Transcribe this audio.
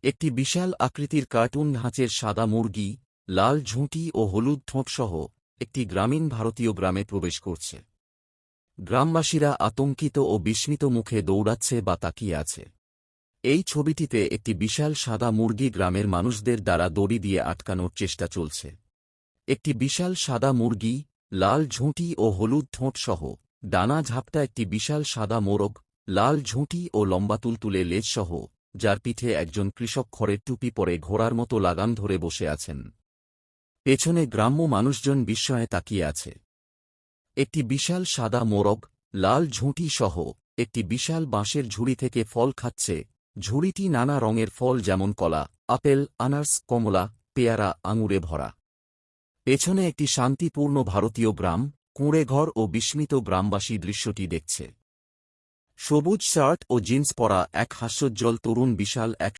একটি বিশাল আকৃতির কার্টুন ধাঁচের সাদা মুরগি, লাল ঝুঁটি ও হলুদ ঠোঁটসহ একটি গ্রামীণ ভারতীয় গ্রামে প্রবেশ করছে। গ্রামবাসীরা আতঙ্কিত ও বিস্মিত মুখে দৌড়াচ্ছে বা তাকিয়ে আছে। এই ছবিটিতে একটি বিশাল সাদা মুরগি গ্রামের মানুষদের দ্বারা দড়ি দিয়ে আটকানোর চেষ্টা চলছে। একটি বিশাল সাদা মুরগি, লাল ঝুঁটি ও হলুদ ঠোঁটসহ ডানা ঝাপটা একটি বিশাল সাদা মোরগ, লাল ঝুঁটি ও লম্বা তুলতুলে লেজসহ, যার পিঠে একজন কৃষক খড়ের টুপি পরে ঘোড়ার মতো লাগাম ধরে বসে আছেন। পেছনে গ্রাম্য মানুষজন বিস্ময়ে তাকিয়ে আছে। একটি বিশাল সাদা মোরগ, লাল ঝুঁটি সহ একটি বিশাল বাঁশের ঝুড়ি থেকে ফল খাচ্ছে। ঝুড়িটি নানা রঙের ফল যেমন কলা, আপেল, আনারস, কমলা, পেয়ারা, আঙুরে ভরা। পেছনে একটি শান্তিপূর্ণ ভারতীয় গ্রাম, কুঁড়েঘর ও বিস্মিত গ্রামবাসী দৃশ্যটি দেখছে। সবুজ শার্ট ও জিন্স পরা এক হাস্যোজ্জ্বল তরুণ বিশাল এক